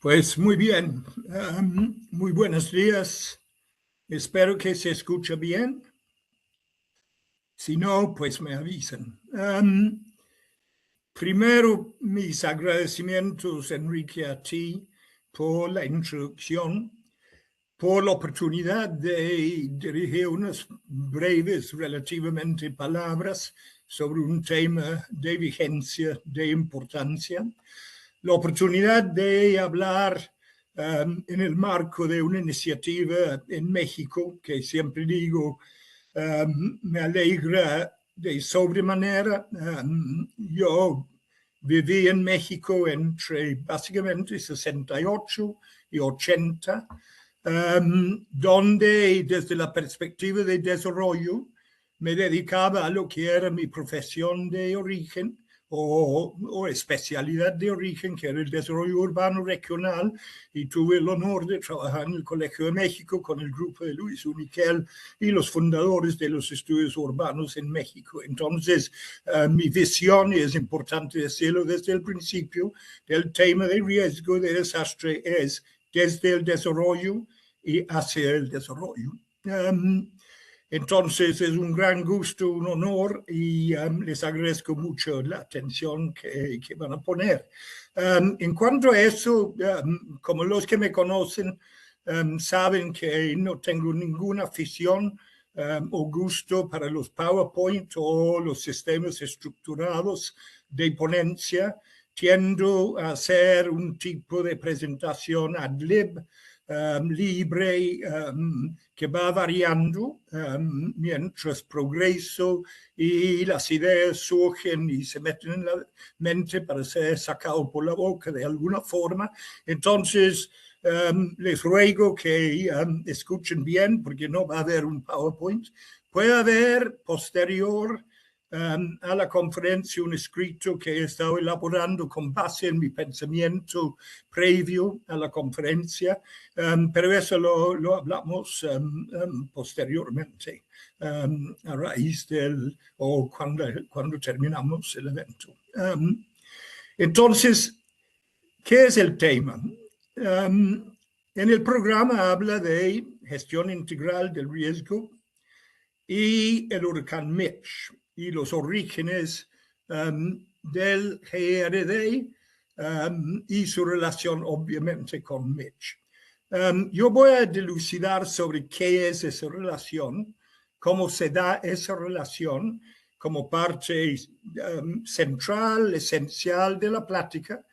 Pues muy bien, muy buenos días. Espero que se escuche bien. Si no, pues me avisan. Primero, mis agradecimientos, Enrique, a ti por la introducción, por la oportunidad de dirigir unas breves, relativamente, palabras sobre un tema de vigencia, de importancia. La oportunidad de hablar en el marco de una iniciativa en México, que siempre digo, me alegra de sobremanera. Yo viví en México entre básicamente 68 y 80, donde desde la perspectiva de desarrollo me dedicaba a lo que era mi profesión de origen, o especialidad de origen, que era el desarrollo urbano regional, y tuve el honor de trabajar en el Colegio de México con el grupo de Luis Uniquel y los fundadores de los estudios urbanos en México. Entonces, mi visión, y es importante decirlo desde el principio, del tema de riesgo de desastre es desde el desarrollo y hacia el desarrollo. Entonces es un gran gusto, un honor, y les agradezco mucho la atención que van a poner. En cuanto a eso, como los que me conocen saben que no tengo ninguna afición o gusto para los PowerPoint o los sistemas estructurados de ponencia. Tiendo a hacer un tipo de presentación ad lib, libre, que va variando mientras progreso y las ideas surgen y se meten en la mente para ser sacado por la boca de alguna forma. Entonces, les ruego que escuchen bien, porque no va a haber un PowerPoint. Puede haber posterior a la conferencia un escrito que he estado elaborando con base en mi pensamiento previo a la conferencia, pero eso lo hablamos posteriormente, a raíz o cuando terminamos el evento. Entonces, ¿qué es el tema? En el programa habla de gestión integral del riesgo y el huracán Mitch y los orígenes del GRD y su relación obviamente con Mitch. Yo voy a dilucidar sobre qué es esa relación, cómo se da esa relación como parte central, esencial de la plática.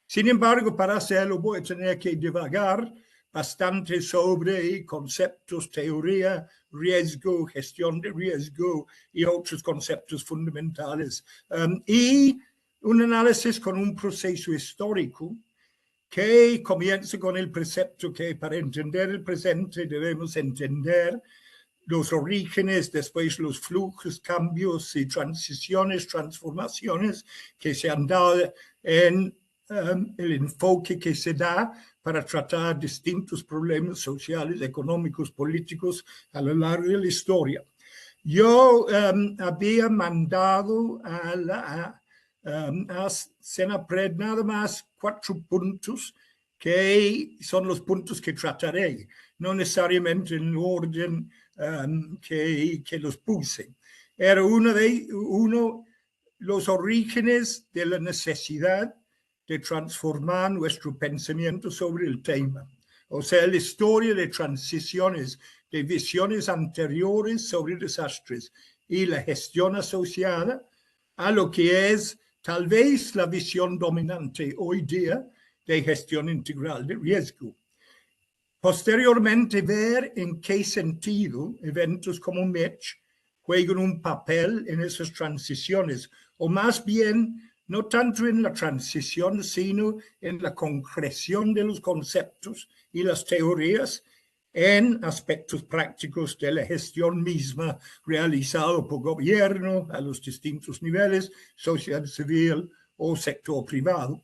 Sin embargo, para hacerlo voy a tener que divagar bastante sobre conceptos, teoría, riesgo, gestión de riesgo y otros conceptos fundamentales. Y un análisis con un proceso histórico que comienza con el precepto que para entender el presente debemos entender los orígenes, después los flujos, cambios y transiciones, transformaciones que se han dado en el enfoque que se da para tratar distintos problemas sociales, económicos, políticos a lo largo de la historia. Yo había mandado a Senapred nada más 4 puntos que son los puntos que trataré, no necesariamente en el orden que los puse. Era uno, los orígenes de la necesidad de transformar nuestro pensamiento sobre el tema. O sea, la historia de transiciones, de visiones anteriores sobre desastres y la gestión asociada a lo que es tal vez la visión dominante hoy día de gestión integral de riesgo. Posteriormente, ver en qué sentido eventos como Mitch juegan un papel en esas transiciones, o más bien, no tanto en la transición, sino en la concreción de los conceptos y las teorías en aspectos prácticos de la gestión misma realizado por gobierno a los distintos niveles, sociedad civil o sector privado.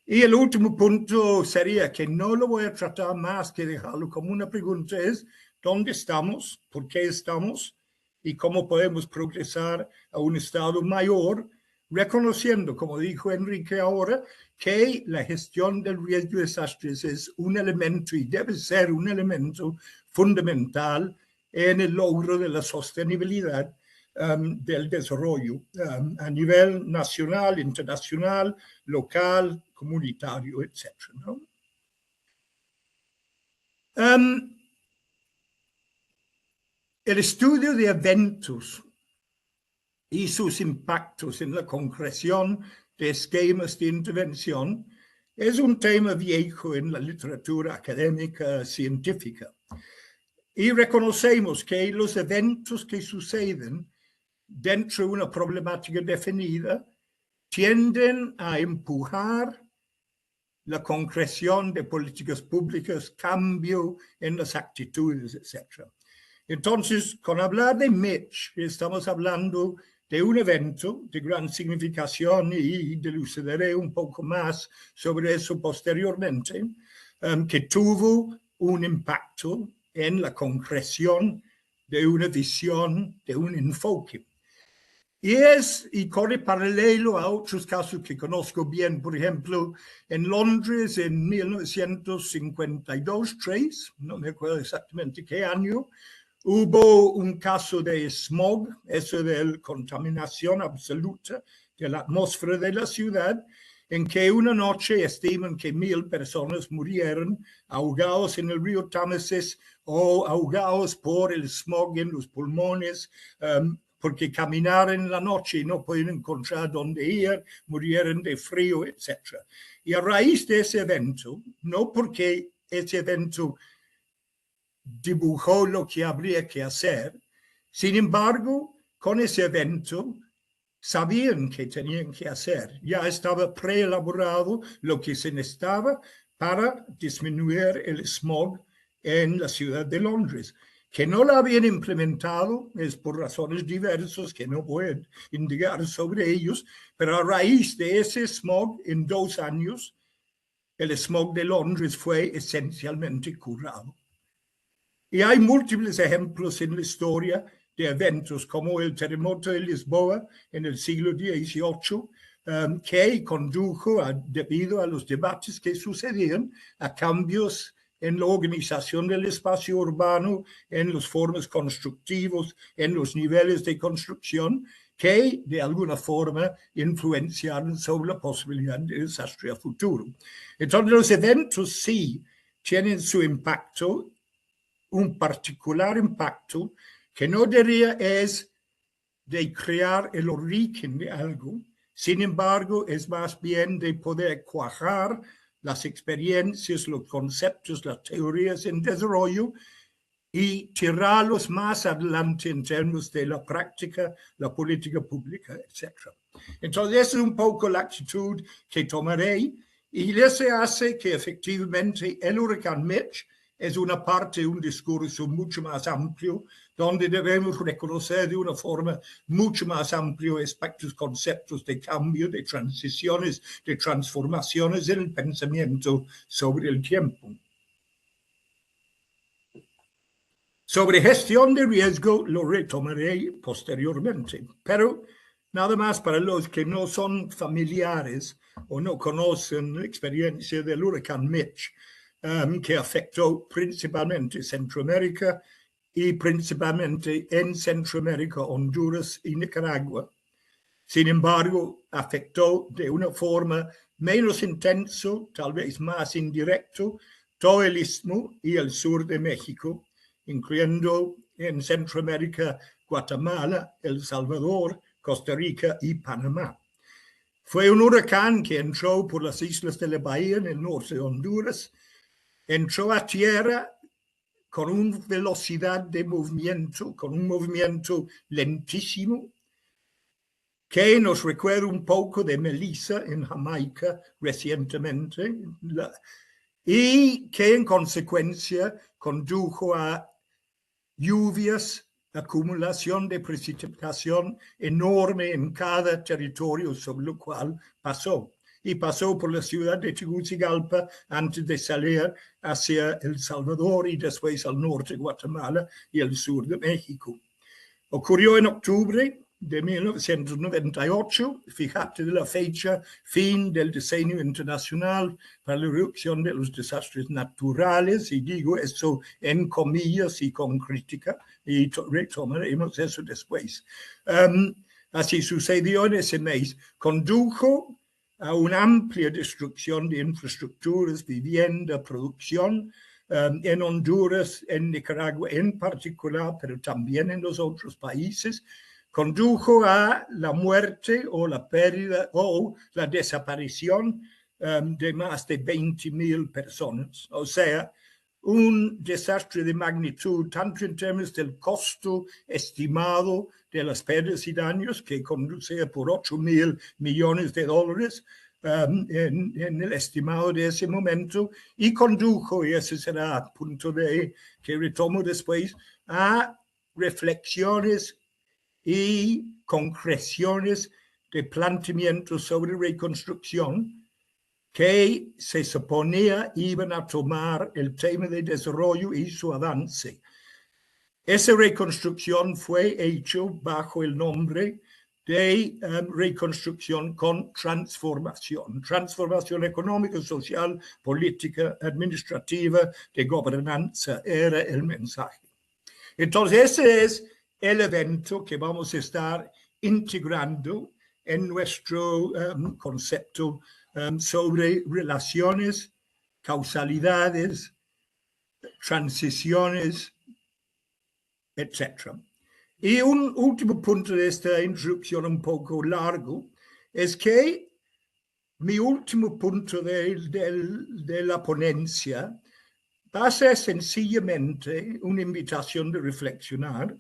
Y el último punto sería que no lo voy a tratar más que dejarlo como una pregunta, es ¿dónde estamos? ¿Por qué estamos? ¿Y cómo podemos progresar a un estado mayor reconociendo, como dijo Enrique ahora, que la gestión del riesgo de desastres es un elemento y debe ser un elemento fundamental en el logro de la sostenibilidad del desarrollo a nivel nacional, internacional, local, comunitario, etc. ¿no? El estudio de eventos y sus impactos en la concreción de esquemas de intervención es un tema viejo en la literatura académica científica. Y reconocemos que los eventos que suceden dentro de una problemática definida tienden a empujar la concreción de políticas públicas, cambio en las actitudes, etc. Entonces, con hablar de Mitch, estamos hablando de un evento de gran significación y dilucidaré un poco más sobre eso posteriormente, que tuvo un impacto en la concreción de una visión, de un enfoque. Y corre paralelo a otros casos que conozco bien, por ejemplo, en Londres en 1952-3, no me acuerdo exactamente qué año, hubo un caso de smog, eso de contaminación absoluta de la atmósfera de la ciudad, en que una noche estiman que 1,000 personas murieron ahogados en el río Támesis o ahogados por el smog en los pulmones, porque caminaron en la noche y no pueden encontrar dónde ir, murieron de frío, etc. Y a raíz de ese evento, no porque ese evento dibujó lo que habría que hacer, sin embargo, con ese evento sabían que tenían que hacer. Ya estaba preelaborado lo que se necesitaba para disminuir el smog en la ciudad de Londres. Que no lo habían implementado es por razones diversas que no puedo indicar sobre ellos, pero a raíz de ese smog, en 2 años, el smog de Londres fue esencialmente curado. Y hay múltiples ejemplos en la historia de eventos como el terremoto de Lisboa en el siglo XVIII, que condujo, debido a los debates que sucedían, a cambios en la organización del espacio urbano, en las formas constructivas, en los niveles de construcción, que de alguna forma influenciaron sobre la posibilidad de desastre a futuro. Entonces los eventos sí tienen su impacto, un particular impacto que no diría es de crear el origen de algo, sin embargo es más bien de poder cuajar las experiencias, los conceptos, las teorías en desarrollo y tirarlos más adelante en términos de la práctica, la política pública, etc. Entonces, esa es un poco la actitud que tomaré y eso hace que efectivamente el huracán Mitch es una parte de un discurso mucho más amplio, donde debemos reconocer de una forma mucho más amplia aspectos, conceptos de cambio, de transiciones, de transformaciones en el pensamiento sobre el tiempo. Sobre gestión de riesgo lo retomaré posteriormente, pero nada más para los que no son familiares o no conocen la experiencia del huracán Mitch, que afectó principalmente Centroamérica y principalmente en Centroamérica, Honduras y Nicaragua. Sin embargo, afectó de una forma menos intenso, tal vez más indirecto, todo el istmo y el sur de México, incluyendo en Centroamérica, Guatemala, El Salvador, Costa Rica y Panamá. Fue un huracán que entró por las islas de la Bahía en el norte de Honduras, entró a tierra con una velocidad de movimiento, con un movimiento lentísimo, que nos recuerda un poco de Melissa en Jamaica recientemente, y que en consecuencia condujo a lluvias, acumulación de precipitación enorme en cada territorio sobre lo cual pasó. Y pasó por la ciudad de Tegucigalpa antes de salir hacia El Salvador y después al norte de Guatemala y el sur de México. Ocurrió en octubre de 1998, fíjate de la fecha, fin del diseño internacional para la reducción de los desastres naturales, y digo eso en comillas y con crítica, y retomaremos eso después. Así sucedió en ese mes, condujo a una amplia destrucción de infraestructuras, vivienda, producción, en Honduras, en Nicaragua en particular, pero también en los otros países, condujo a la muerte o la pérdida o la desaparición de más de 20,000 personas. O sea, un desastre de magnitud, tanto en términos del costo estimado de las pérdidas y daños, que conducía por 8,000 millones de dólares, en el estimado de ese momento, y condujo, y ese será el punto que retomo después, a reflexiones y concreciones de planteamientos sobre reconstrucción que se suponía iban a tomar el tema de desarrollo y su avance. Esa reconstrucción fue hecha bajo el nombre de reconstrucción con transformación. Transformación económica, social, política, administrativa, de gobernanza, era el mensaje. Entonces, ese es el evento que vamos a estar integrando en nuestro concepto sobre relaciones, causalidades, transiciones, etc. Y un último punto de esta introducción un poco largo es que mi último punto de la ponencia va a ser sencillamente una invitación de reflexionar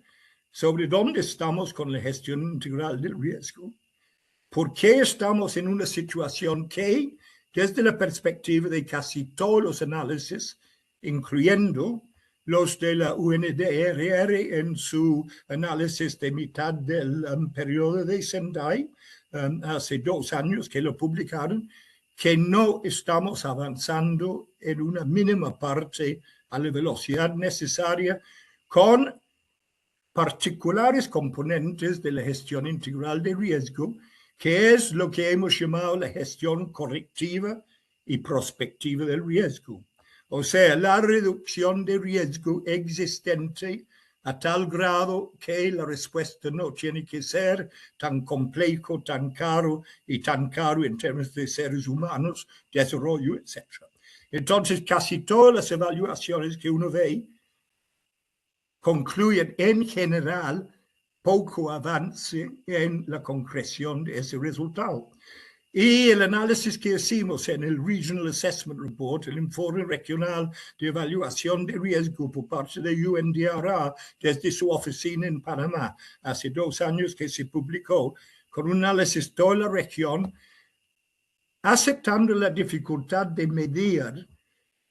sobre dónde estamos con la gestión integral del riesgo, por qué estamos en una situación que, desde la perspectiva de casi todos los análisis, incluyendo los de la UNDRR en su análisis de mitad del periodo de Sendai, hace 2 años que lo publicaron, que no estamos avanzando en una mínima parte a la velocidad necesaria con particulares componentes de la gestión integral de riesgo, que es lo que hemos llamado la gestión correctiva y prospectiva del riesgo. O sea, la reducción de riesgo existente a tal grado que la respuesta no tiene que ser tan complejo, tan caro en términos de seres humanos, desarrollo, etc. Entonces, casi todas las evaluaciones que uno ve concluyen en general poco avance en la concreción de ese resultado. Y el análisis que hicimos en el Regional Assessment Report, el informe regional de evaluación de riesgo por parte de UNDRR desde su oficina en Panamá, hace 2 años que se publicó, con un análisis de toda la región, aceptando la dificultad de medir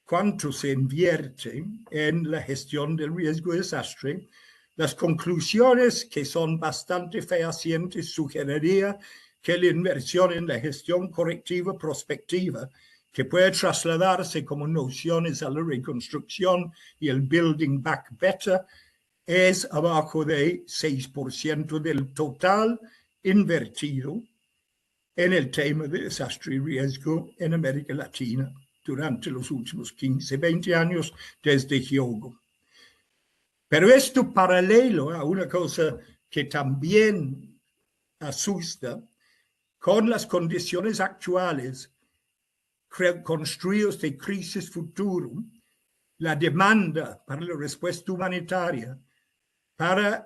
cuánto se invierte en la gestión del riesgo de desastre, las conclusiones, que son bastante fehacientes, sugeriría que la inversión en la gestión correctiva prospectiva, que puede trasladarse como nociones a la reconstrucción y el Building Back Better, es abajo de 6% del total invertido en el tema de desastre y riesgo en América Latina durante los últimos 15, 20 años desde Hyogo. Pero esto paralelo a una cosa que también asusta, con las condiciones actuales construidos de crisis futuro, la demanda para la respuesta humanitaria, para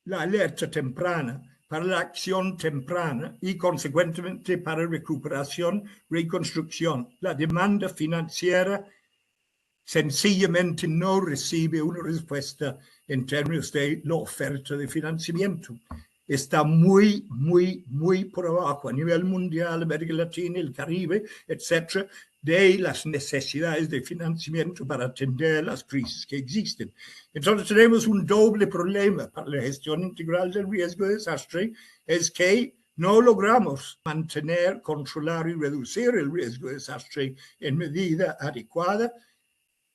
la alerta temprana, para la acción temprana y consecuentemente para recuperación, reconstrucción. La demanda financiera sencillamente no recibe una respuesta en términos de la oferta de financiamiento. Está muy por abajo a nivel mundial, América Latina, el Caribe, etcétera, de las necesidades de financiamiento para atender las crisis que existen. Entonces tenemos un doble problema para la gestión integral del riesgo de desastre, es que no logramos mantener, controlar y reducir el riesgo de desastre en medida adecuada,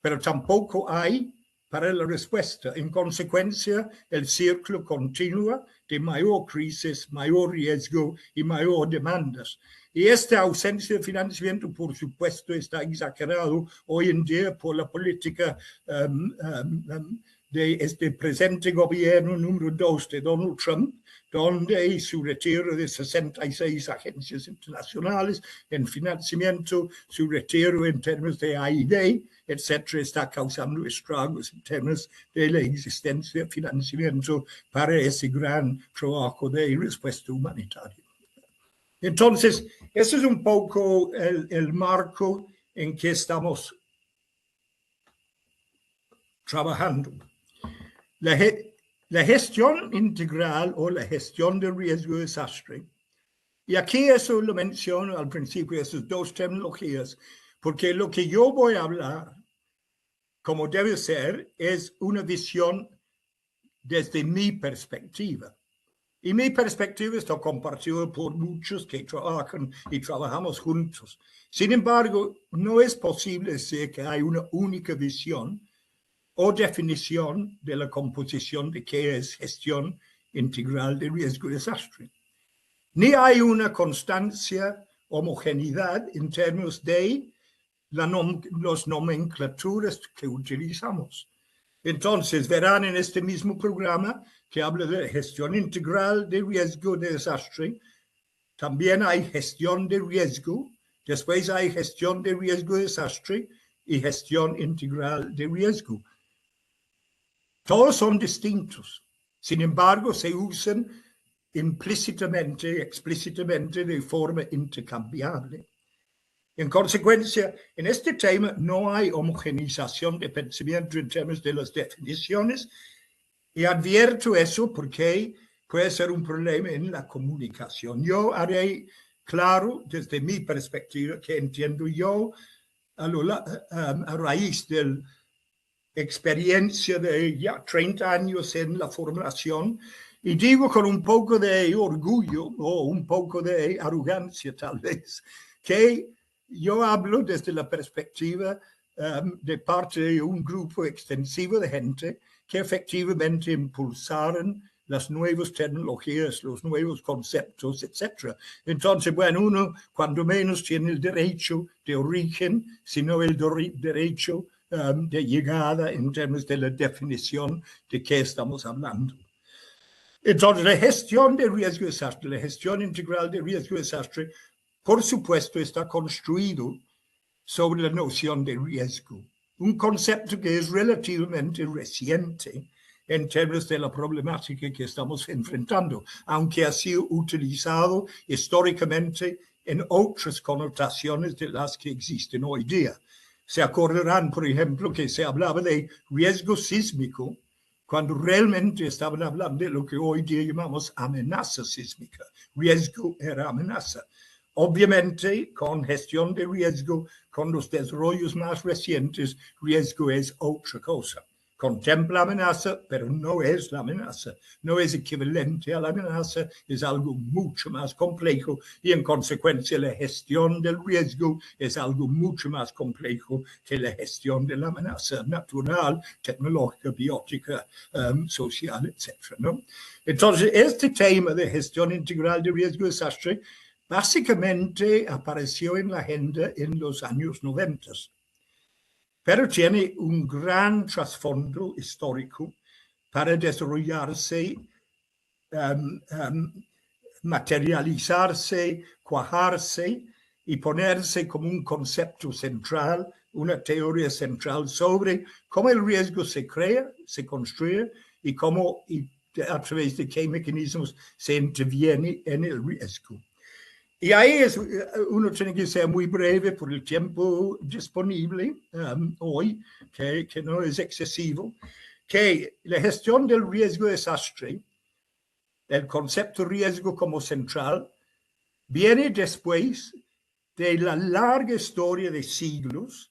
pero tampoco hay para la respuesta. En consecuencia, el círculo continúa de mayor crisis, mayor riesgo y mayor demandas. Y esta ausencia de financiamiento, por supuesto, está exagerado hoy en día por la política de este presente gobierno número 2 de Donald Trump, donde su retiro de 66 agencias internacionales en financiamiento, su retiro en términos de AID, etcétera, está causando estragos en términos de la existencia de financiamiento para ese gran trabajo de respuesta humanitaria. Entonces, ese es un poco el marco en que estamos trabajando. La gestión integral o la gestión del riesgo de desastre, y aquí eso lo menciono al principio, esas dos terminologías, porque lo que yo voy a hablar, como debe ser, es una visión desde mi perspectiva. Y mi perspectiva está compartida por muchos que trabajan y trabajamos juntos. Sin embargo, no es posible decir que hay una única visión o definición de la composición de qué es gestión integral de riesgo y desastre. Ni hay una constancia, homogeneidad en términos de las nomenclaturas que utilizamos. Entonces, verán en este mismo programa que habla de gestión integral de riesgo de desastre. También hay gestión de riesgo, después hay gestión de riesgo de desastre y gestión integral de riesgo. Todos son distintos, sin embargo, se usan implícitamente, explícitamente, de forma intercambiable. En consecuencia, en este tema no hay homogeneización de pensamiento en términos de las definiciones, y advierto eso porque puede ser un problema en la comunicación. Yo haré claro desde mi perspectiva que entiendo yo a raíz de experiencia de ya 30 años en la formulación, y digo con un poco de orgullo o un poco de arrogancia tal vez, que yo hablo desde la perspectiva de parte de un grupo extensivo de gente que efectivamente impulsaron las nuevas tecnologías, los nuevos conceptos, etc. Entonces, bueno, uno cuando menos tiene el derecho de origen, sino el derecho de llegada en términos de la definición de qué estamos hablando. Entonces, la gestión de riesgo de desastre, la gestión integral de riesgo de desastre, por supuesto, está construido sobre la noción de riesgo, un concepto que es relativamente reciente en términos de la problemática que estamos enfrentando, aunque ha sido utilizado históricamente en otras connotaciones de las que existen hoy día. Se acordarán, por ejemplo, que se hablaba de riesgo sísmico cuando realmente estaban hablando de lo que hoy día llamamos amenaza sísmica. Riesgo era amenaza. Obviamente, con gestión de riesgo, con los desarrollos más recientes, riesgo es otra cosa. Contempla amenaza, pero no es la amenaza. No es equivalente a la amenaza, es algo mucho más complejo y en consecuencia la gestión del riesgo es algo mucho más complejo que la gestión de la amenaza natural, tecnológica, biótica, social, etc., ¿no? Entonces, este tema de gestión integral de riesgo y desastre básicamente apareció en la agenda en los años 90, pero tiene un gran trasfondo histórico para desarrollarse, materializarse, cuajarse y ponerse como un concepto central, una teoría central sobre cómo el riesgo se crea, se construye y cómo y a través de qué mecanismos se interviene en el riesgo. Y ahí uno tiene que ser muy breve por el tiempo disponible hoy, que no es excesivo, que la gestión del riesgo de desastre, el concepto riesgo como central, viene después de la larga historia de siglos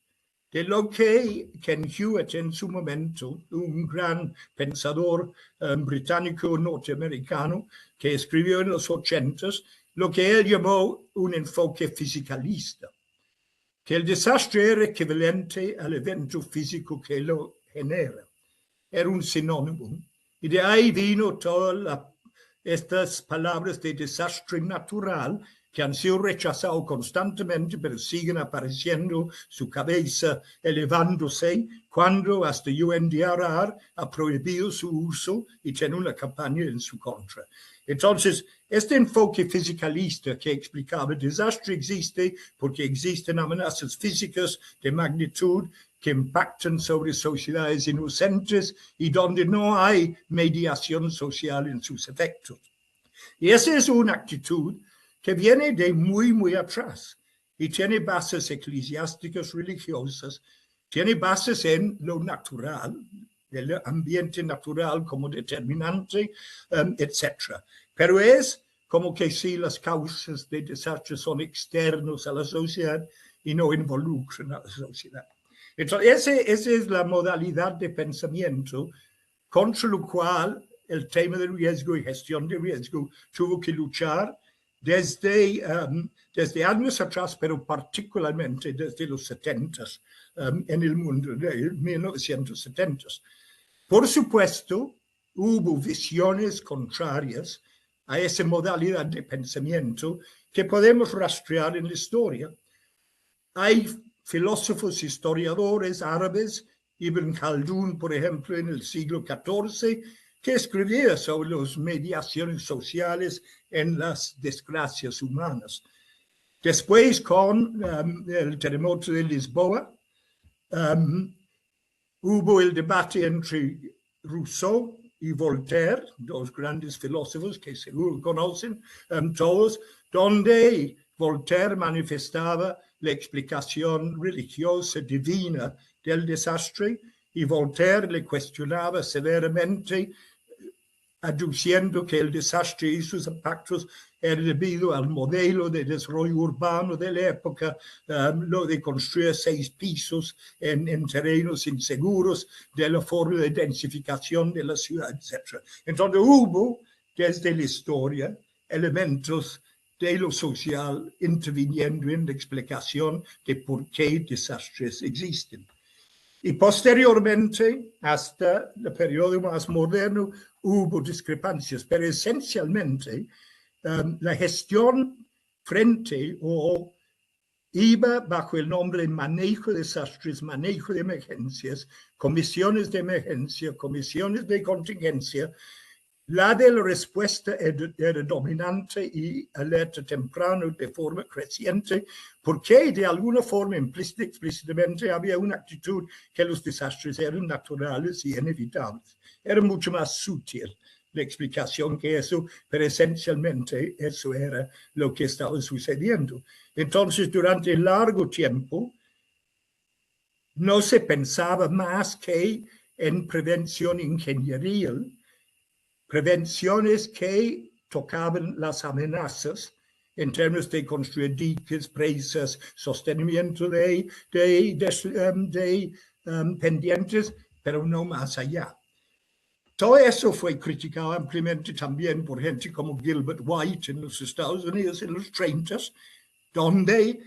de lo que Ken Hewitt en su momento, un gran pensador británico norteamericano que escribió en los 80s, lo que él llamó un enfoque fisicalista, que el desastre era equivalente al evento físico que lo genera. era un sinónimo. Y de ahí vino todas estas palabras de desastre natural que han sido rechazados constantemente, pero siguen apareciendo, su cabeza elevándose, cuando hasta UNDRR ha prohibido su uso y tiene una campaña en su contra. Entonces, este enfoque fisicalista que explicaba el desastre existe porque existen amenazas físicas de magnitud que impactan sobre sociedades inocentes y donde no hay mediación social en sus efectos. Y esa es una actitud que viene de muy atrás y tiene bases eclesiásticas religiosas, tiene bases en lo natural, el ambiente natural como determinante, etc. Pero es como que si las causas de desastre son externos a la sociedad y no involucran a la sociedad. Entonces, esa es la modalidad de pensamiento contra lo cual el tema del riesgo y gestión de riesgo tuvo que luchar desde años atrás, pero particularmente desde los 70s en el mundo, de 1970s. Por supuesto, hubo visiones contrarias a esa modalidad de pensamiento que podemos rastrear en la historia. Hay filósofos, historiadores árabes, Ibn Khaldun, por ejemplo, en el siglo XIV, que escribía sobre las mediaciones sociales en las desgracias humanas. Después, con el terremoto de Lisboa, hubo el debate entre Rousseau y Voltaire, dos grandes filósofos que seguro conocen todos, donde Voltaire manifestaba la explicación religiosa divina del desastre y Voltaire le cuestionaba severamente, aduciendo que el desastre y sus impactos eran debido al modelo de desarrollo urbano de la época, lo de construir 6 pisos en terrenos inseguros, de la forma de densificación de la ciudad, etc. Entonces hubo, desde la historia, elementos de lo social interviniendo en la explicación de por qué desastres existen. Y posteriormente, hasta el periodo más moderno, hubo discrepancias, pero esencialmente la gestión frente o iba bajo el nombre manejo de desastres, manejo de emergencias, comisiones de emergencia, comisiones de contingencia. La de la respuesta era dominante y alerta temprano de forma creciente, porque de alguna forma explícitamente había una actitud que los desastres eran naturales y inevitables. Era mucho más sutil la explicación que eso, pero esencialmente eso era lo que estaba sucediendo. Entonces, durante largo tiempo, no se pensaba más que en prevención ingenieril, prevenciones que tocaban las amenazas en términos de construir diques, presas, sostenimiento de pendientes, pero no más allá. Todo eso fue criticado ampliamente también por gente como Gilbert White en los Estados Unidos en los 30s, donde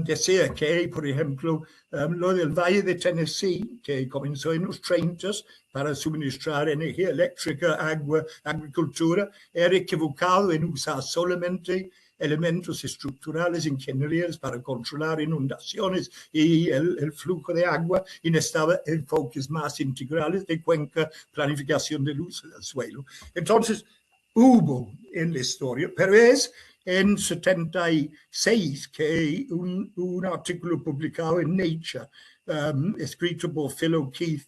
decía que, por ejemplo, lo del Valle de Tennessee, que comenzó en los 30s para suministrar energía eléctrica, agua, agricultura, era equivocado en usar solamente elementos estructurales ingenierías para controlar inundaciones y el flujo de agua, y necesitaba enfoques más integrales de cuenca, planificación del uso del suelo. Entonces, hubo en la historia, pero es en 76 que un artículo publicado en Nature, escrito por Phil O'Keefe,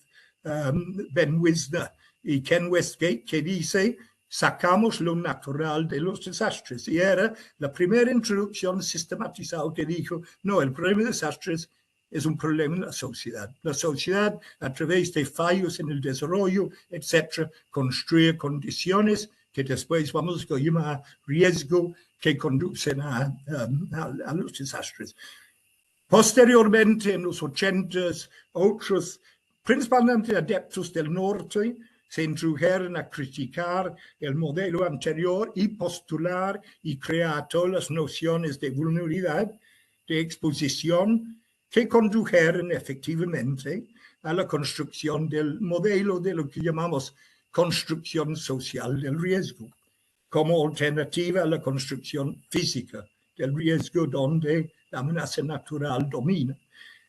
Ben Wisner y Ken Westgate, que dice: sacamos lo natural de los desastres. Y era la primera introducción sistematizada que dijo, no, el problema de desastres es un problema en la sociedad. La sociedad, a través de fallos en el desarrollo, etcétera, construye condiciones que después vamos a llamar riesgo, que conducen a los desastres. Posteriormente, en los 80s, otros, principalmente adeptos del norte, se introdujeron a criticar el modelo anterior y postular y crear todas las nociones de vulnerabilidad, de exposición, que condujeron efectivamente a la construcción del modelo de lo que llamamos construcción social del riesgo, como alternativa a la construcción física del riesgo donde la amenaza natural domina.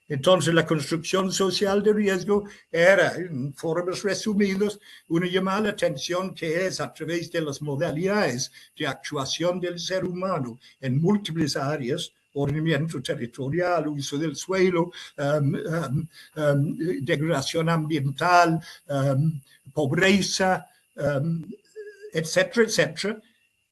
Entonces, la construcción social de riesgo era, en formas resumidas, una llamada de atención que es a través de las modalidades de actuación del ser humano en múltiples áreas, ordenamiento territorial, uso del suelo, degradación ambiental, pobreza, etcétera, etcétera,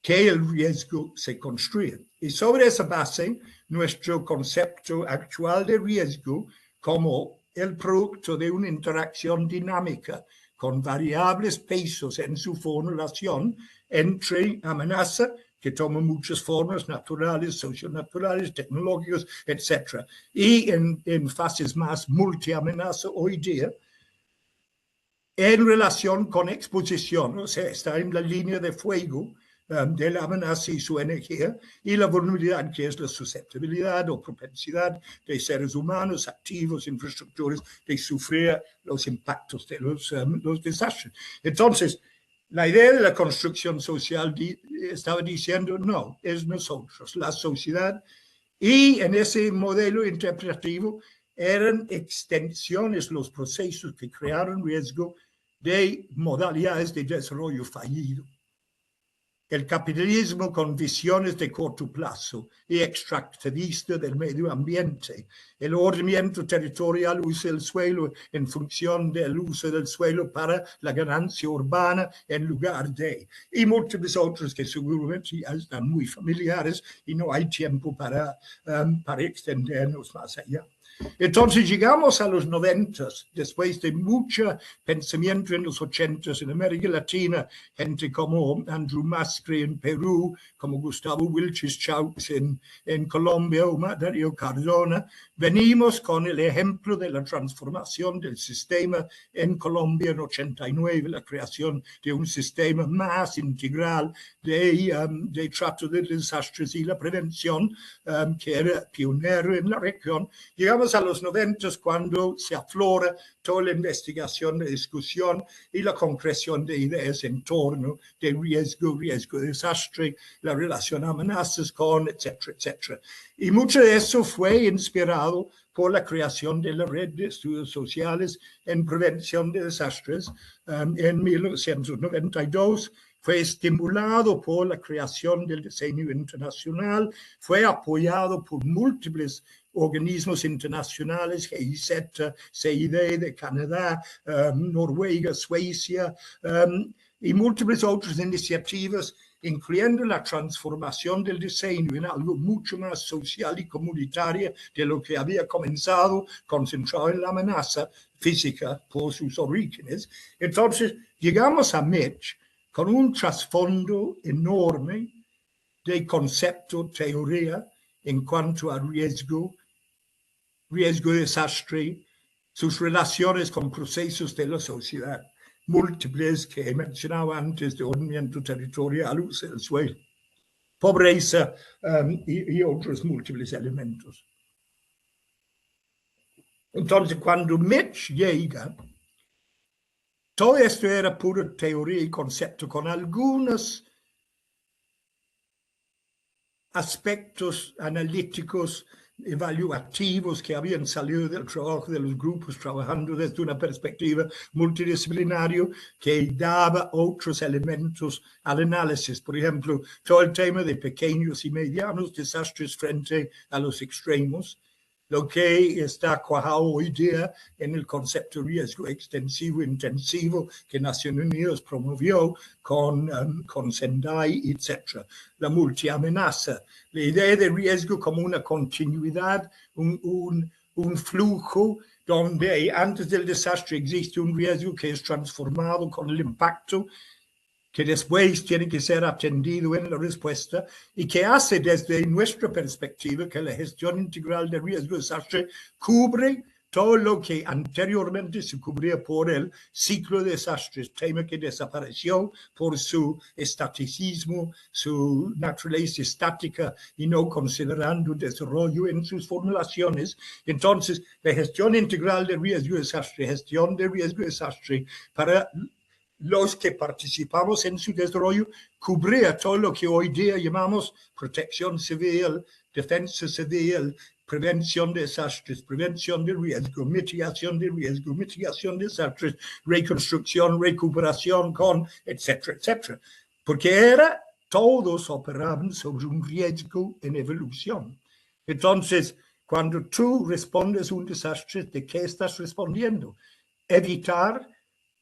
que el riesgo se construye. Y sobre esa base, nuestro concepto actual de riesgo como el producto de una interacción dinámica con variables pesos en su formulación entre amenaza, que toma muchas formas naturales, socionaturales, tecnológicas, etc. Y en fases más multiamenaza hoy día, en relación con exposición, o sea, está en la línea de fuego de la amenaza y su energía, y la vulnerabilidad, que es la susceptibilidad o propensidad de seres humanos, activos, infraestructuras, de sufrir los impactos de los desastres. Entonces, la idea de la construcción social estaba diciendo, no, es nosotros, la sociedad, y en ese modelo interpretativo eran extensiones los procesos que crearon riesgo de modalidades de desarrollo fallido. El capitalismo con visiones de corto plazo y extractivista del medio ambiente, el ordenamiento territorial usa el suelo en función del uso del suelo para la ganancia urbana en lugar de, y múltiples otros que seguramente ya están muy familiares y no hay tiempo para extendernos más allá. Entonces llegamos a los 90, después de mucho pensamiento en los 80 en América Latina, gente como Andrew Mascri en Perú, como Gustavo Wilches Chaux en Colombia o Darío Cardona. Venimos con el ejemplo de la transformación del sistema en Colombia en 89, la creación de un sistema más integral de trato de desastres y la prevención, que era pionero en la región. Llegamos a los 90 cuando se aflora toda la investigación, la discusión y la concreción de ideas en torno de riesgo de desastre, la relación amenazas con, etcétera, etcétera. Y mucho de eso fue inspirado por la creación de la red de estudios sociales en prevención de desastres en 1992. Fue estimulado por la creación del diseño internacional, fue apoyado por múltiples organismos internacionales, GIZ, CID de Canadá, Noruega, Suecia, y múltiples otras iniciativas, incluyendo la transformación del diseño en algo mucho más social y comunitario de lo que había comenzado, concentrado en la amenaza física por sus orígenes. Entonces, llegamos a Mitch con un trasfondo enorme de concepto, teoría, en cuanto a riesgo de desastre, sus relaciones con procesos de la sociedad, múltiples que he mencionado antes, de ordenamiento territorial, uso del suelo, pobreza y otros múltiples elementos. Entonces, cuando Mitch llega, todo esto era pura teoría y concepto, con algunos aspectos analíticos, evaluativos que habían salido del trabajo de los grupos trabajando desde una perspectiva multidisciplinaria que daba otros elementos al análisis. Por ejemplo, todo el tema de pequeños y medianos desastres frente a los extremos, lo que está cuajado hoy día en el concepto de riesgo extensivo intensivo que Naciones Unidas promovió con Sendai, etc. La multiamenaza, la idea de riesgo como una continuidad, un flujo donde antes del desastre existe un riesgo que es transformado con el impacto, que después tiene que ser atendido en la respuesta, y que hace desde nuestra perspectiva que la gestión integral de riesgo de desastre cubre todo lo que anteriormente se cubría por el ciclo de desastres, tema que desapareció por su estaticismo, su naturaleza estática y no considerando desarrollo en sus formulaciones. Entonces, la gestión integral de riesgo desastre, gestión de riesgo desastre para los que participamos en su desarrollo, cubría todo lo que hoy día llamamos protección civil, defensa civil, prevención de desastres, prevención de riesgo, mitigación de riesgo, mitigación de desastres, reconstrucción, recuperación con, etcétera, etcétera. Porque todos operaban sobre un riesgo en evolución. Entonces, cuando tú respondes a un desastre, ¿de qué estás respondiendo? Evitar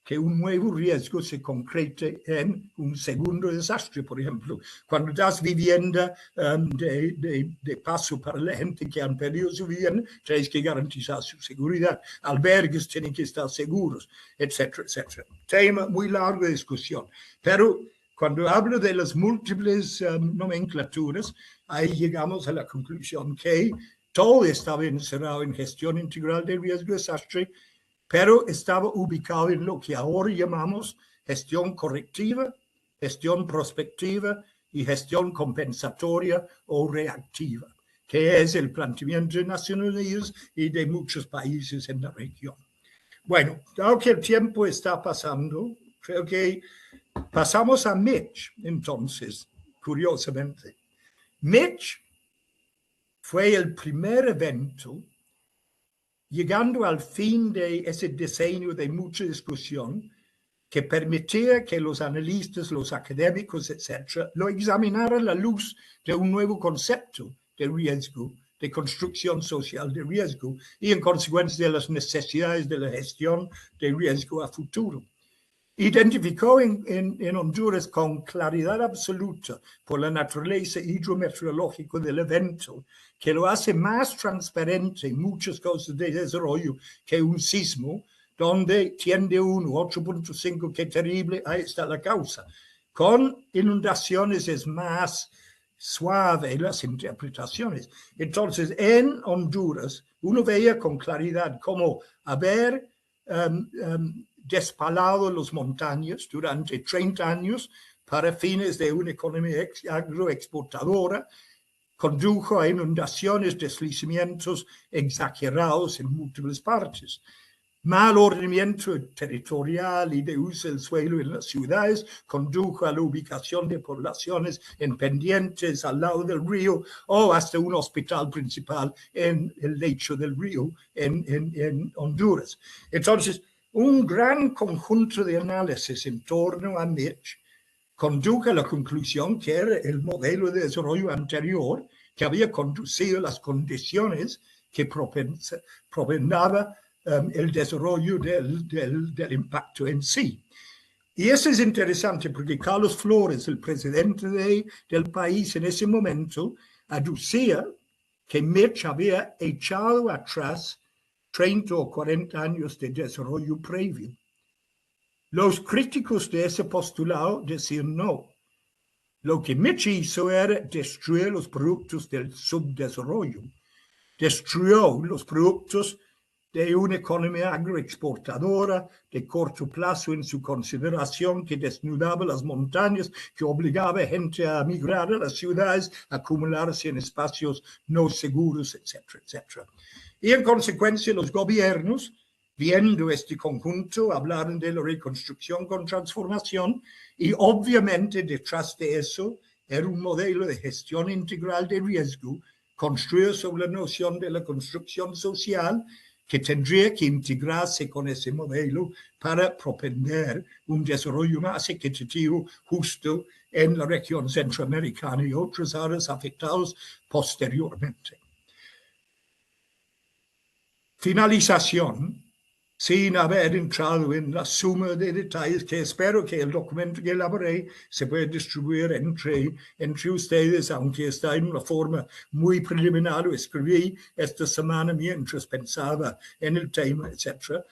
que un nuevo riesgo se concrete en un segundo desastre, por ejemplo. Cuando das vivienda de paso para la gente que han perdido su vivienda, tienes que garantizar su seguridad. Albergues tienen que estar seguros, etcétera, etcétera. Tema muy largo de discusión. Pero cuando hablo de las múltiples nomenclaturas, ahí llegamos a la conclusión que todo estaba encerrado en gestión integral de riesgo desastre, pero estaba ubicado en lo que ahora llamamos gestión correctiva, gestión prospectiva y gestión compensatoria o reactiva, que es el planteamiento de Naciones Unidas y de muchos países en la región. Bueno, dado que el tiempo está pasando, creo que pasamos a Mitch, entonces, curiosamente. Mitch fue el primer evento llegando al fin de ese diseño de mucha discusión que permitía que los analistas, los académicos, etcétera, lo examinaran a la luz de un nuevo concepto de riesgo, de construcción social de riesgo y en consecuencia de las necesidades de la gestión de riesgo a futuro. Identificó en Honduras con claridad absoluta por la naturaleza hidrometeorológica del evento, que lo hace más transparente en muchas cosas de desarrollo que un sismo, donde tiende 1, 8.5, qué terrible, ahí está la causa. Con inundaciones es más suave las interpretaciones. Entonces, en Honduras, uno veía con claridad cómo haber despalado las montañas durante 30 años para fines de una economía agroexportadora, condujo a inundaciones, deslizamientos exagerados en múltiples partes. Mal ordenamiento territorial y de uso del suelo en las ciudades condujo a la ubicación de poblaciones en pendientes al lado del río o hasta un hospital principal en el lecho del río en Honduras. Entonces, un gran conjunto de análisis en torno a Mitch condujo a la conclusión que era el modelo de desarrollo anterior que había conducido las condiciones que propendaba el desarrollo del impacto en sí. Y eso es interesante porque Carlos Flores, el presidente del país en ese momento, aducía que Mitch había echado atrás 30 o 40 años de desarrollo previo. Los críticos de ese postulado decían no. Lo que Mitch hizo era destruir los productos del subdesarrollo. Destruyó los productos de una economía agroexportadora de corto plazo en su consideración, que desnudaba las montañas, que obligaba a gente a migrar a las ciudades, a acumularse en espacios no seguros, etcétera, etcétera. Y en consecuencia los gobiernos, viendo este conjunto, hablaron de la reconstrucción con transformación y obviamente detrás de eso era un modelo de gestión integral de riesgo construido sobre la noción de la construcción social que tendría que integrarse con ese modelo para propender un desarrollo más equitativo, justo en la región centroamericana y otras áreas afectadas posteriormente. Finalización, sin haber entrado en la suma de detalles, que espero que el documento que elaboré se pueda distribuir entre ustedes, aunque está en una forma muy preliminar. Lo escribí esta semana mientras pensaba en el tema, etc.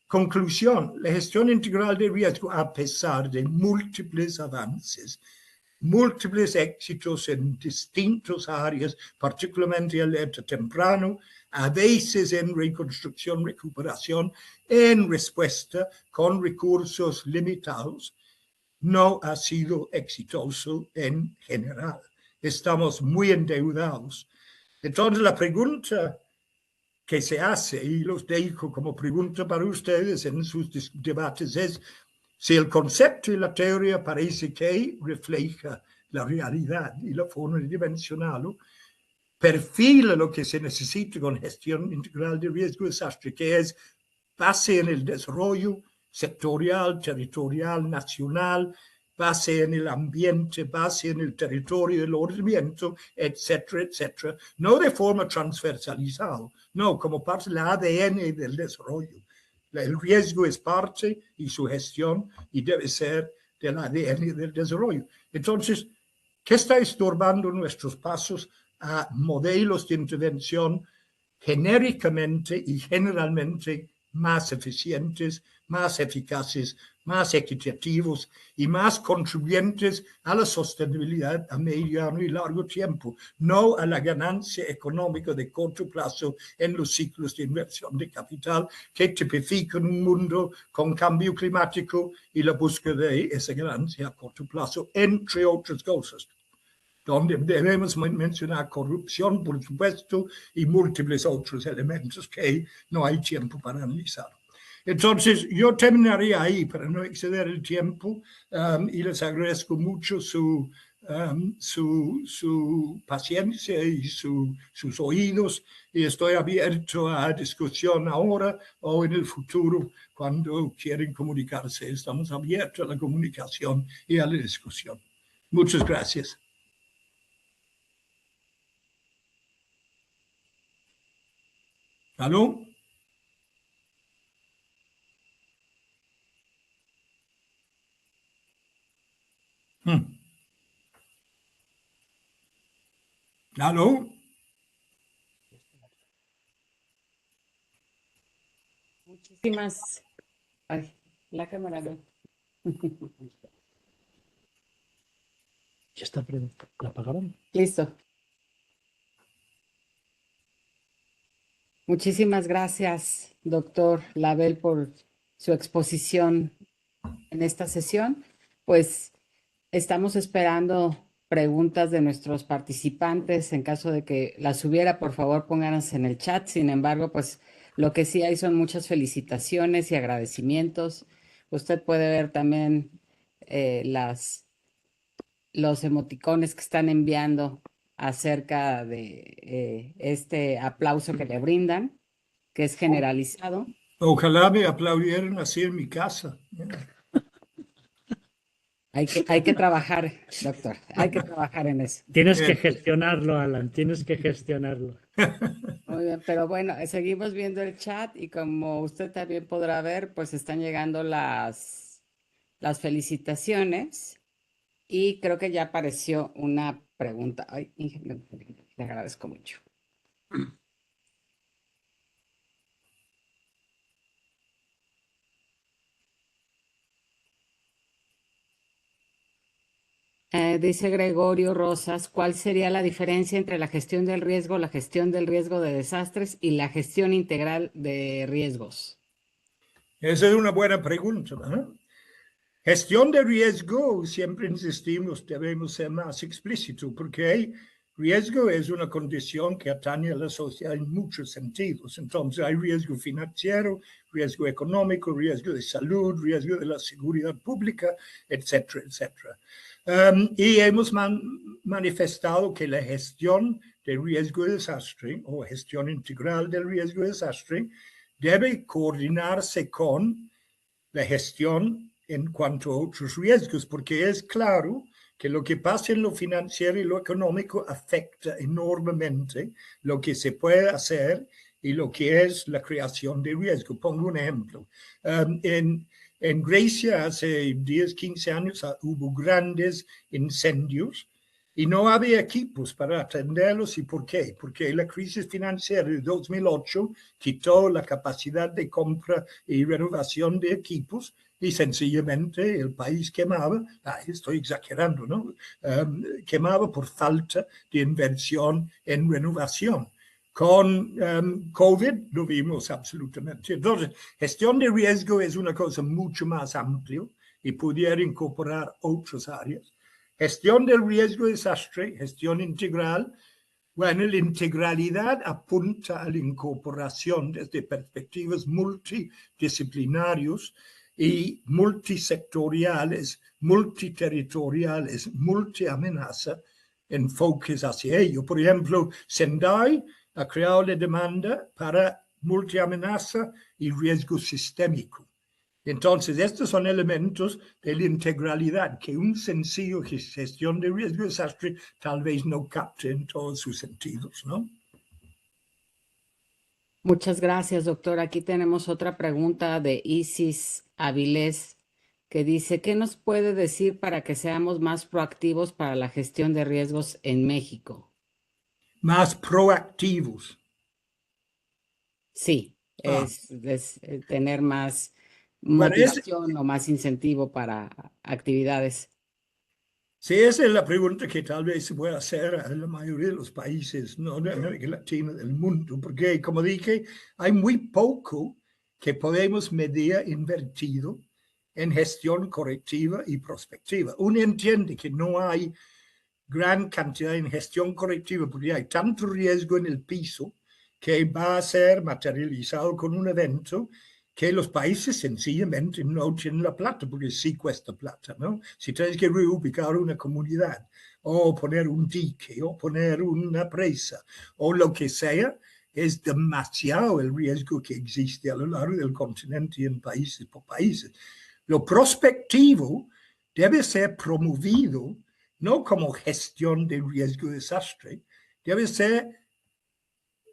Conclusión, la gestión integral de riesgo, a pesar de múltiples avances, múltiples éxitos en distintas áreas, particularmente alerta temprano, a veces en reconstrucción, recuperación, en respuesta con recursos limitados, no ha sido exitoso en general. Estamos muy endeudados. Entonces, la pregunta que se hace, y los dejo como pregunta para ustedes en sus debates, es si el concepto y la teoría parece que refleja la realidad y la forma dimensional, perfila lo que se necesita con gestión integral de riesgo de desastre, que es base en el desarrollo sectorial, territorial, nacional, base en el ambiente, base en el territorio, el ordenamiento, etcétera, etcétera, no de forma transversalizada, no, como parte del ADN del desarrollo. El riesgo es parte y su gestión y debe ser del ADN del desarrollo. Entonces, ¿qué está estorbando nuestros pasos a modelos de intervención genéricamente y generalmente más eficientes, más eficaces, más equitativos y más contribuyentes a la sostenibilidad a mediano y largo tiempo, no a la ganancia económica de corto plazo en los ciclos de inversión de capital que tipifican un mundo con cambio climático y la búsqueda de esa ganancia a corto plazo, entre otras cosas, donde debemos mencionar corrupción, por supuesto, y múltiples otros elementos que no hay tiempo para analizar. Entonces, yo terminaría ahí para no exceder el tiempo y les agradezco mucho su paciencia y sus oídos, y estoy abierto a discusión ahora o en el futuro cuando quieren comunicarse. Estamos abiertos a la comunicación y a la discusión. Muchas gracias. ¿Aló? ¿Aló? Muchísimas. Ay, la cámara no. Ya está, ¿la apagaron? Listo. Muchísimas gracias, doctor Label, por su exposición en esta sesión. Pues estamos esperando preguntas de nuestros participantes. En caso de que las hubiera, por favor, pónganlas en el chat. Sin embargo, pues lo que sí hay son muchas felicitaciones y agradecimientos. Usted puede ver también los emoticones que están enviando acerca de este aplauso que le brindan, que es generalizado. Ojalá me aplaudieran así en mi casa. Hay que trabajar, doctor, hay que trabajar en eso. Tienes que gestionarlo, Alan, tienes que gestionarlo. Muy bien, pero bueno, seguimos viendo el chat y como usted también podrá ver, pues están llegando las felicitaciones y creo que ya apareció una pregunta. Ay, le agradezco mucho. Dice Gregorio Rosas, ¿cuál sería la diferencia entre la gestión del riesgo de desastres y la gestión integral de riesgos? Esa es una buena pregunta, ¿no? Gestión de riesgo, siempre insistimos, debemos ser más explícitos, porque riesgo es una condición que atañe a la sociedad en muchos sentidos. Entonces hay riesgo financiero, riesgo económico, riesgo de salud, riesgo de la seguridad pública, etcétera, etcétera. Y hemos manifestado que la gestión del riesgo de desastre o gestión integral del riesgo de desastre debe coordinarse con la gestión en cuanto a otros riesgos, porque es claro que lo que pasa en lo financiero y lo económico afecta enormemente lo que se puede hacer y lo que es la creación de riesgo. Pongo un ejemplo. En Grecia hace 10, 15 años hubo grandes incendios y no había equipos para atenderlos. ¿Y por qué? Porque la crisis financiera de 2008 quitó la capacidad de compra y renovación de equipos y sencillamente el país quemaba, estoy exagerando, ¿no? Quemaba por falta de inversión en renovación. Con COVID lo vimos absolutamente. Entonces, gestión de riesgo es una cosa mucho más amplia y pudiera incorporar otras áreas. Gestión del riesgo de desastre, gestión integral. Bueno, la integralidad apunta a la incorporación desde perspectivas multidisciplinarias y multisectoriales, multiterritoriales, multiamenaza, enfoques hacia ello. Por ejemplo, Sendai ha creado la demanda para multiamenaza y riesgo sistémico. Entonces, estos son elementos de la integralidad que un sencillo gestión de riesgo de desastre tal vez no capte en todos sus sentidos, ¿no? Muchas gracias, doctor. Aquí tenemos otra pregunta de Isis Avilés que dice, ¿qué nos puede decir para que seamos más proactivos para la gestión de riesgos en México? Más proactivos. Sí, Ah. es tener más Bueno, motivación o más incentivo para actividades. sí, esa es la pregunta que tal vez se puede hacer a la mayoría de los países, no de América Latina, del mundo, porque como dije, hay muy poco que podemos medir invertido en gestión correctiva y prospectiva. Uno entiende que no hay gran cantidad en gestión correctiva porque hay tanto riesgo en el piso que va a ser materializado con un evento que los países sencillamente no tienen la plata, porque sí cuesta plata, ¿no? Si tienes que reubicar una comunidad, o poner un dique, o poner una presa, o lo que sea, es demasiado el riesgo que existe a lo largo del continente y en países por países. Lo prospectivo debe ser promovido no como gestión de riesgo de desastre, debe ser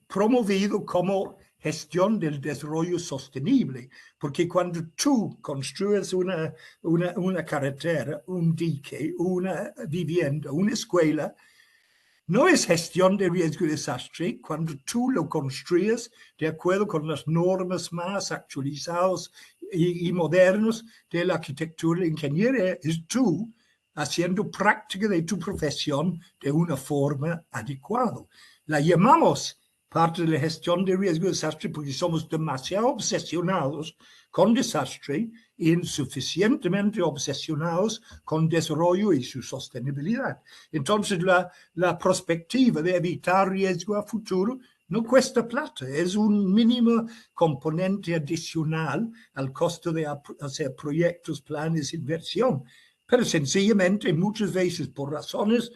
promovido como gestión del desarrollo sostenible, porque cuando tú construyes una carretera, un dique, una vivienda, una escuela, no es gestión de riesgo de desastre cuando tú lo construyes de acuerdo con las normas más actualizadas y modernas de la arquitectura y la ingeniería, es tú haciendo práctica de tu profesión de una forma adecuada. La llamamos parte de la gestión de riesgo de desastre porque somos demasiado obsesionados con desastre e insuficientemente obsesionados con desarrollo y su sostenibilidad. Entonces, la perspectiva de evitar riesgo a futuro no cuesta plata, es un mínimo componente adicional al costo de hacer proyectos, planes, inversión, pero sencillamente muchas veces por razones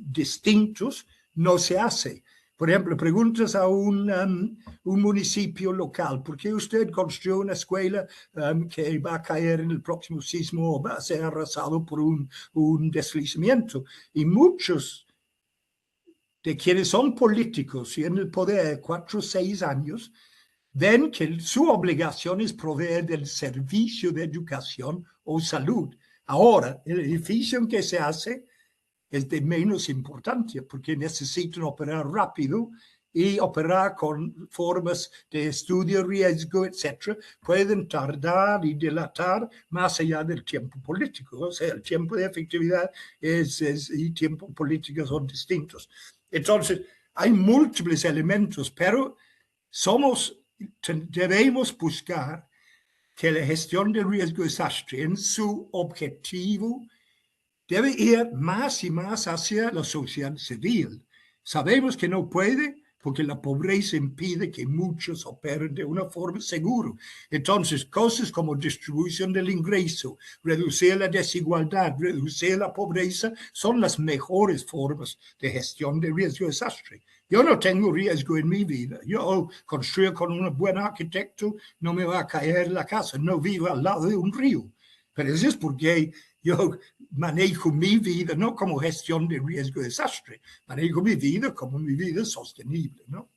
distintas no se hace. Por ejemplo, preguntas a un municipio local, ¿por qué usted construyó una escuela que va a caer en el próximo sismo o va a ser arrasado por un deslizamiento? Y muchos de quienes son políticos y en el poder 4 o 6 años, ven que su obligación es proveer del servicio de educación o salud. Ahora, el edificio en que se hace es de menos importancia porque necesitan operar rápido y operar con formas de estudio, riesgo, etc. Pueden tardar y dilatar más allá del tiempo político. O sea, el tiempo de efectividad y tiempo político son distintos. Entonces, hay múltiples elementos, pero debemos buscar que la gestión del riesgo de desastre en su objetivo debe ir más y más hacia la sociedad civil. Sabemos que no puede porque la pobreza impide que muchos operen de una forma segura. Entonces, cosas como distribución del ingreso, reducir la desigualdad, reducir la pobreza, son las mejores formas de gestión de riesgo de desastre. Yo no tengo riesgo en mi vida. Yo construyo con un buen arquitecto, no me va a caer la casa, no vivo al lado de un río. Pero eso es porque yo manejo mi vida no como gestión de riesgo de desastre, manejo mi vida como mi vida sostenible, ¿no?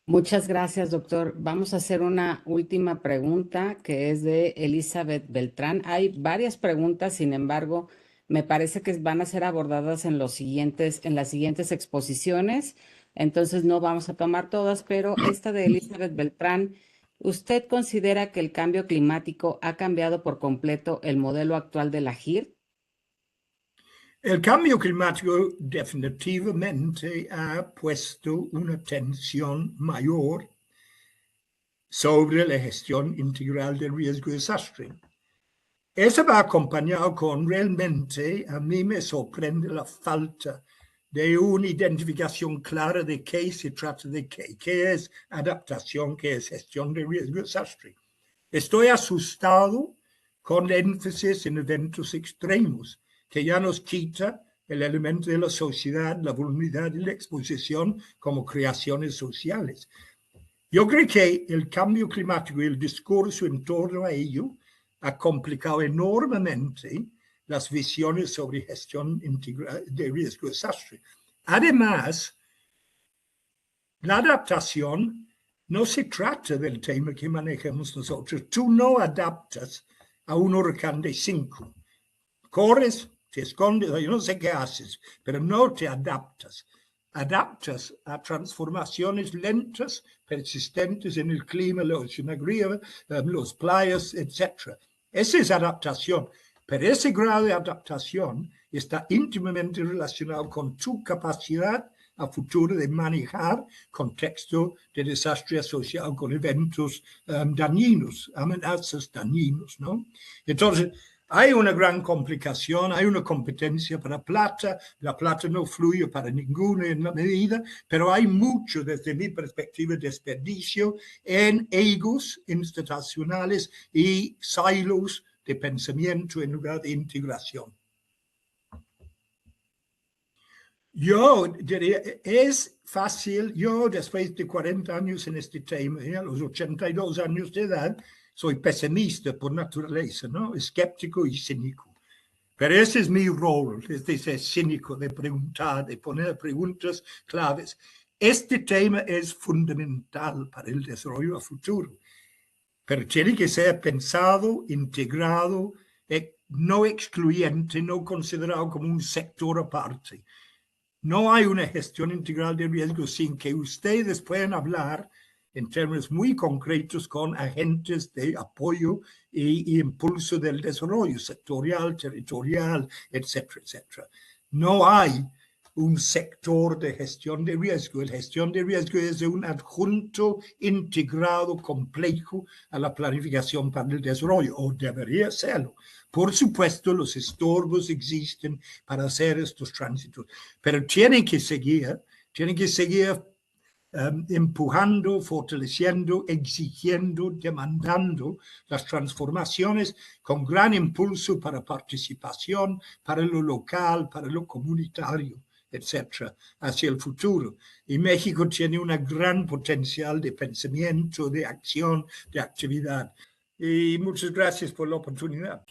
Muchas gracias, doctor. Vamos a hacer una última pregunta que es de Elizabeth Beltrán. Hay varias preguntas, sin embargo, me parece que van a ser abordadas en las siguientes exposiciones. Entonces no vamos a tomar todas, pero esta de Elizabeth Beltrán, ¿usted considera que el cambio climático ha cambiado por completo el modelo actual de la GIR? El cambio climático definitivamente ha puesto una tensión mayor sobre la gestión integral del riesgo de desastre. Eso va acompañado con realmente, a mí me sorprende la falta de una identificación clara de qué se trata de qué es adaptación, qué es gestión de riesgo de desastre. Estoy asustado con énfasis en eventos extremos, que ya nos quita el elemento de la sociedad, la vulnerabilidad y la exposición como creaciones sociales. Yo creo que el cambio climático y el discurso en torno a ello ha complicado enormemente las visiones sobre gestión integral de riesgo de desastre. Además, la adaptación no se trata del tema que manejamos nosotros. Tú no adaptas a un huracán de 5. Corres, te escondes, yo no sé qué haces, pero no te adaptas. Adaptas a transformaciones lentas, persistentes en el clima, la oceanografía, las playas, etc. Esa es adaptación. Pero ese grado de adaptación está íntimamente relacionado con tu capacidad a futuro de manejar contexto de desastre asociado con eventos dañinos, amenazas dañinos, ¿no? Entonces, hay una gran complicación, hay una competencia para plata, la plata no fluye para ninguna en la medida, pero hay mucho, desde mi perspectiva, desperdicio en egos institucionales y silos de pensamiento en lugar de integración. Yo diría, es fácil, yo después de 40 años en este tema, a los 82 años de edad, soy pesimista por naturaleza, ¿no? Escéptico y cínico. Pero ese es mi rol, es de ser cínico, de preguntar, de poner preguntas claves. Este tema es fundamental para el desarrollo a futuro, pero tiene que ser pensado, integrado, no excluyente, no considerado como un sector aparte. No hay una gestión integral de riesgo sin que ustedes puedan hablar en términos muy concretos con agentes de apoyo y impulso del desarrollo sectorial, territorial, etcétera, etcétera. No hay un sector de gestión de riesgo. La gestión de riesgo es un adjunto integrado, complejo a la planificación para el desarrollo, o debería serlo. Por supuesto, los estorbos existen para hacer estos tránsitos, pero tienen que seguir empujando, fortaleciendo, exigiendo, demandando las transformaciones con gran impulso para participación, para lo local, para lo comunitario, etcétera, hacia el futuro. Y México tiene un gran potencial de pensamiento, de acción, de actividad. Y muchas gracias por la oportunidad.